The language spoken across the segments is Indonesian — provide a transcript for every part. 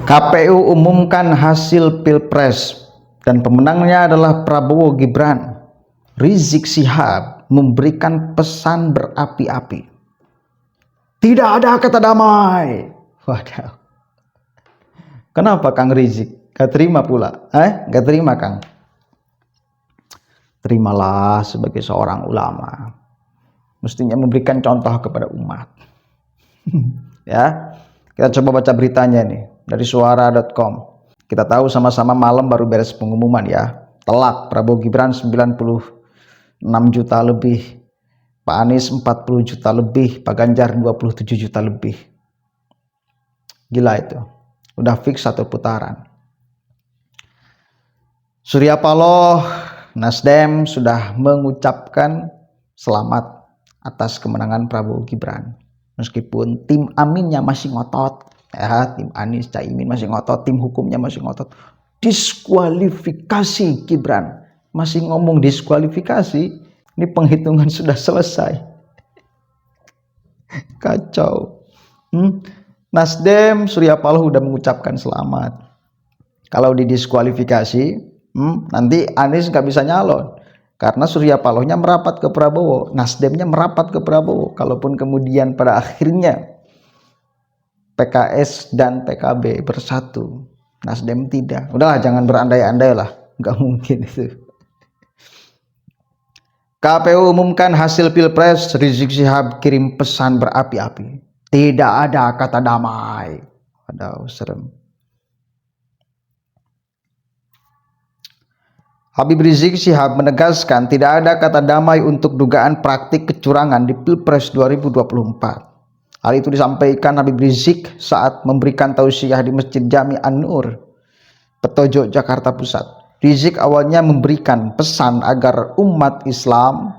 KPU umumkan hasil Pilpres dan pemenangnya adalah Prabowo Gibran. Rizik Syihab memberikan pesan berapi-api. Tidak ada kata damai. Waduh. Kenapa Kang Rizik? Gak terima pula? Gak terima Kang? Terimalah sebagai seorang ulama. Mestinya memberikan contoh kepada umat. Ya, kita coba baca beritanya nih dari suara.com. Kita tahu sama-sama malam baru beres pengumuman ya. Telak Prabowo Gibran 96 juta lebih, Pak Anies 40 juta lebih, Pak Ganjar 27 juta lebih. Gila itu. Udah fix satu putaran. Surya Paloh, Nasdem sudah mengucapkan selamat atas kemenangan Prabowo Gibran. Meskipun tim Aminnya masih ngotot, ya, tim Anies Caimin masih ngotot, tim hukumnya masih ngotot. Diskualifikasi Gibran, masih ngomong diskualifikasi. Ini penghitungan sudah selesai. Kacau. Nasdem Surya Paloh udah mengucapkan selamat. Kalau didiskualifikasi, nanti Anies nggak bisa nyalon. Karena Surya Palohnya merapat ke Prabowo, Nasdemnya merapat ke Prabowo. Kalaupun kemudian pada akhirnya PKS dan PKB bersatu, Nasdem tidak. Udahlah, jangan berandai-andai lah, nggak mungkin itu. KPU umumkan hasil Pilpres, Rizik Syihab kirim pesan berapi-api. Tidak ada kata damai. Aduh, serem. Habib Rizik Syihab menegaskan tidak ada kata damai untuk dugaan praktik kecurangan di Pilpres 2024. Hal itu disampaikan Habib Rizik saat memberikan tausiah di Masjid Jami An-Nur, Petojo, Jakarta Pusat. Rizik awalnya memberikan pesan agar umat Islam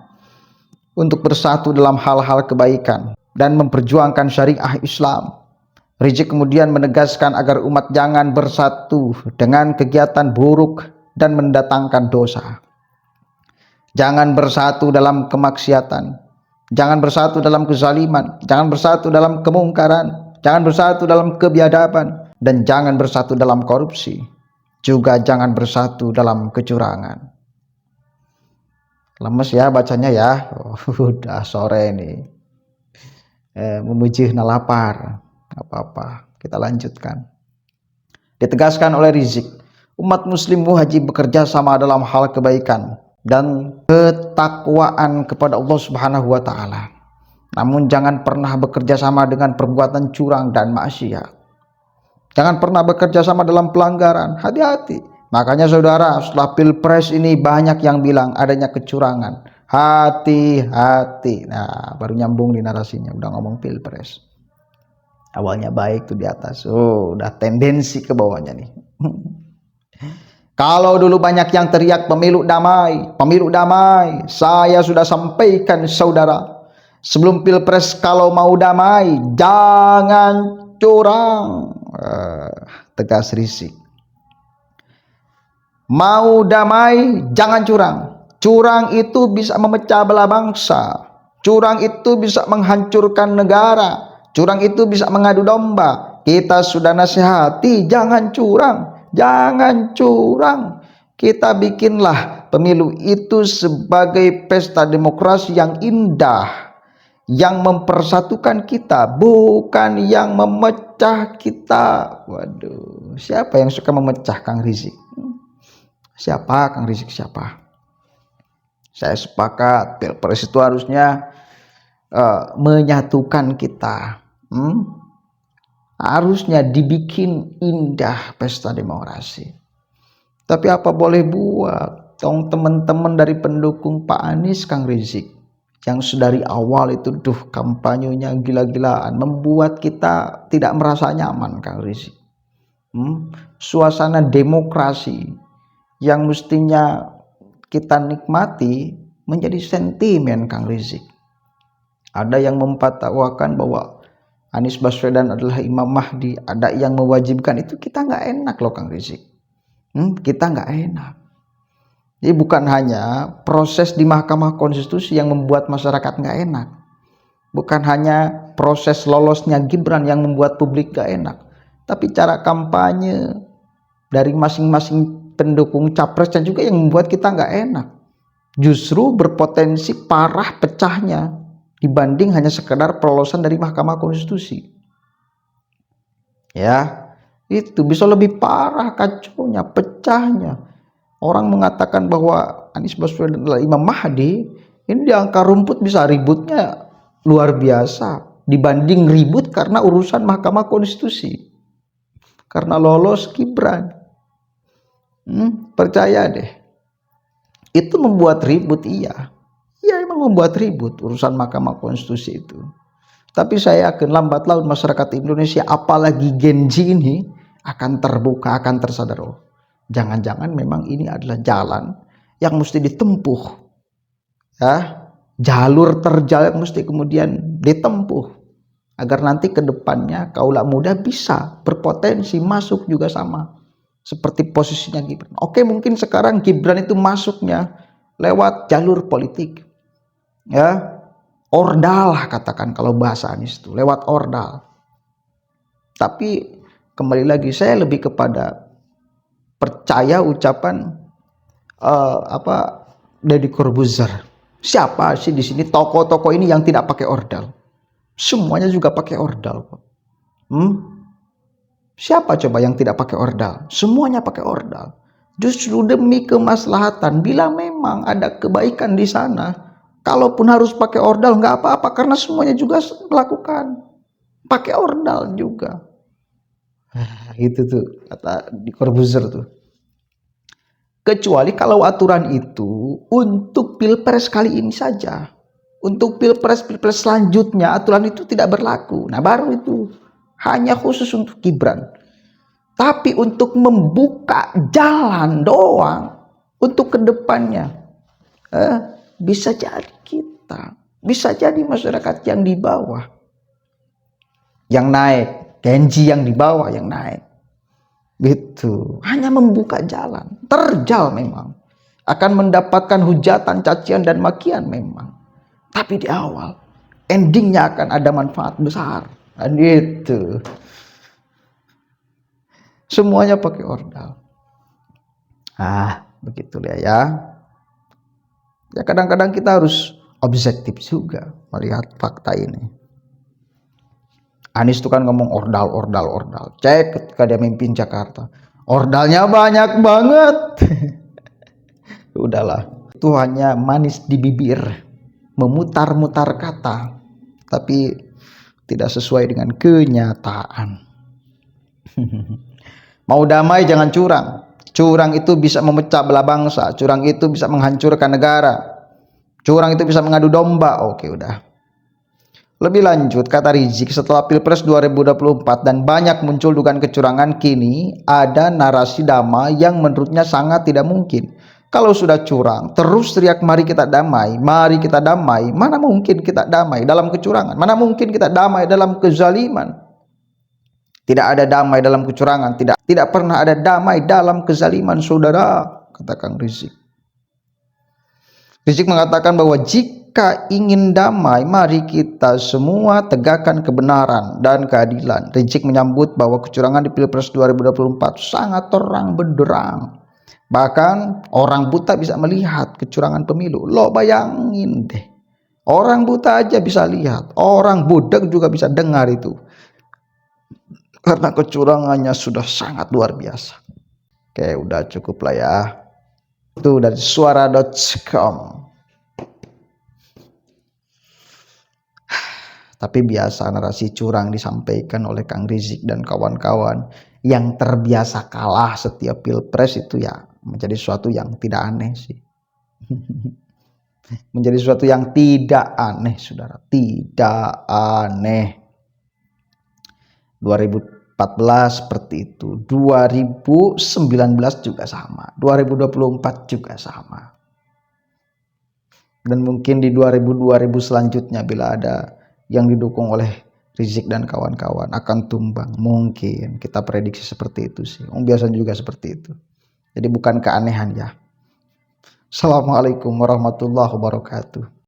untuk bersatu dalam hal-hal kebaikan dan memperjuangkan syariah Islam. Rizik kemudian menegaskan agar umat jangan bersatu dengan kegiatan buruk dan mendatangkan dosa. Jangan bersatu dalam kemaksiatan, jangan bersatu dalam kezaliman, jangan bersatu dalam kemungkaran, jangan bersatu dalam kebiadaban, dan jangan bersatu dalam korupsi. Juga jangan bersatu dalam kecurangan. Lemes ya bacanya ya. Udah sore nih. Memuji lapar. Gak apa-apa, kita lanjutkan. Ditegaskan oleh Rizik, umat muslim wajib bekerja sama dalam hal kebaikan dan ketakwaan kepada Allah Subhanahu wa taala. Namun jangan pernah bekerja sama dengan perbuatan curang dan maksiat. Jangan pernah bekerja sama dalam pelanggaran. Hati-hati. Makanya saudara, setelah Pilpres ini banyak yang bilang adanya kecurangan. Hati-hati. Nah, baru nyambung di narasinya, udah ngomong Pilpres. Awalnya baik tuh di atas. Udah tendensi ke bawahnya nih. Kalau dulu banyak yang teriak pemilu damai, pemilu damai, saya sudah sampaikan saudara, sebelum Pilpres kalau mau damai jangan curang. Tegas Rizik. Mau damai jangan curang. Curang itu bisa memecah belah bangsa. Curang itu bisa menghancurkan negara. Curang itu bisa mengadu domba. Kita sudah nasihati jangan curang. Jangan curang. Kita bikinlah pemilu itu sebagai pesta demokrasi yang indah, yang mempersatukan kita, bukan yang memecah kita. Waduh, siapa yang suka memecah Kang Rizik? Siapa Kang Rizik? Siapa? Saya sepakat Pilpres itu harusnya menyatukan kita. Harusnya dibikin indah pesta demokrasi. Tapi apa boleh buat, teman-teman dari pendukung Pak Anies, Kang Rizik, yang sedari awal itu kampanyenya gila-gilaan, membuat kita tidak merasa nyaman, Kang Rizik. Suasana demokrasi yang mestinya kita nikmati menjadi sentimen, Kang Rizik. Ada yang memfatwakan bahwa Anies Baswedan adalah Imam Mahdi, ada yang mewajibkan itu. Kita nggak enak loh Kang Rizik. Kita nggak enak. Jadi bukan hanya proses di Mahkamah Konstitusi yang membuat masyarakat nggak enak, bukan hanya proses lolosnya Gibran yang membuat publik nggak enak, tapi cara kampanye dari masing-masing pendukung capresnya juga yang membuat kita nggak enak. Justru berpotensi parah pecahnya dibanding hanya sekedar perolosan dari Mahkamah Konstitusi. Ya, itu bisa lebih parah kacaunya, pecahnya. Orang mengatakan bahwa Anies Baswedan adalah Imam Mahdi, ini di angka rumput bisa ributnya luar biasa dibanding ribut karena urusan Mahkamah Konstitusi. Karena lolos Gibran. Percaya deh. Itu membuat ribut, iya. Iya, emang membuat ribut urusan Mahkamah Konstitusi itu. Tapi saya yakin lambat laun masyarakat Indonesia, apalagi Gen Z ini, akan terbuka, akan tersadar. Oh, jangan-jangan memang ini adalah jalan yang mesti ditempuh. Ya, jalur terjal yang mesti kemudian ditempuh. Agar nanti ke depannya kaula muda bisa berpotensi masuk juga sama. Seperti posisinya Gibran. Oke, mungkin sekarang Gibran itu masuknya lewat jalur politik. Ya, ordal katakan kalau bahasa Anies itu, lewat ordal. Tapi kembali lagi saya lebih kepada percaya ucapan Deddy Corbuzier. Siapa sih di sini tokoh-tokoh ini yang tidak pakai ordal? Semuanya juga pakai ordal. Siapa coba yang tidak pakai ordal? Semuanya pakai ordal. Justru demi kemaslahatan. Bila memang ada kebaikan di sana, kalaupun harus pakai ordal nggak apa-apa, karena semuanya juga melakukan pakai ordal juga. Itu tuh kata di Corbuzier tuh. Kecuali kalau aturan itu untuk pilpres kali ini saja. Untuk pilpres selanjutnya aturan itu tidak berlaku. Nah, baru itu hanya khusus untuk Gibran. Tapi untuk membuka jalan doang untuk kedepannya, bisa jadi kita, bisa jadi masyarakat yang di bawah yang naik, Gen Z yang di bawah yang naik, gitu. Hanya membuka jalan, terjal memang akan mendapatkan hujatan, cacian dan makian memang. Tapi di awal endingnya akan ada manfaat besar. Dan itu semuanya pakai ordal. Begitulah ya. Ya kadang-kadang kita harus objektif juga melihat fakta ini. Anies itu kan ngomong ordal. Cek ketika dia mimpin Jakarta, ordalnya banyak banget. Udahlah, itu hanya manis di bibir, memutar-mutar kata, tapi tidak sesuai dengan kenyataan. Mau damai jangan curang. Curang itu bisa memecah belah bangsa. Curang itu bisa menghancurkan negara. Curang itu bisa mengadu domba. Oke, udah. Lebih lanjut, kata Rizik, setelah Pilpres 2024 dan banyak muncul dugaan kecurangan, kini ada narasi damai yang menurutnya sangat tidak mungkin. Kalau sudah curang, terus teriak mari kita damai, mari kita damai. Mana mungkin kita damai dalam kecurangan? Mana mungkin kita damai dalam kezaliman? Tidak ada damai dalam kecurangan, tidak pernah ada damai dalam kezaliman, saudara, kata Kang Rizik. Rizik mengatakan bahwa jika ingin damai, mari kita semua tegakkan kebenaran dan keadilan. Rizik menyambut bahwa kecurangan di Pilpres 2024 sangat terang benderang. Bahkan orang buta bisa melihat kecurangan pemilu. Lo bayangin deh, orang buta aja bisa lihat, orang budak juga bisa dengar itu. Karena kecurangannya sudah sangat luar biasa. Oke, udah cukup lah ya. Itu dari suara.com. Tapi biasa narasi curang disampaikan oleh Kang Rizik dan kawan-kawan yang terbiasa kalah setiap pilpres itu ya menjadi sesuatu yang tidak aneh sih. Menjadi sesuatu yang tidak aneh, saudara. Tidak aneh. 2014 seperti itu, 2019 juga sama, 2024 juga sama. Dan mungkin di 2000 selanjutnya bila ada yang didukung oleh Rizik dan kawan-kawan akan tumbang. Mungkin kita prediksi seperti itu sih. Biasanya juga seperti itu. Jadi bukan keanehan ya. Assalamualaikum warahmatullahi wabarakatuh.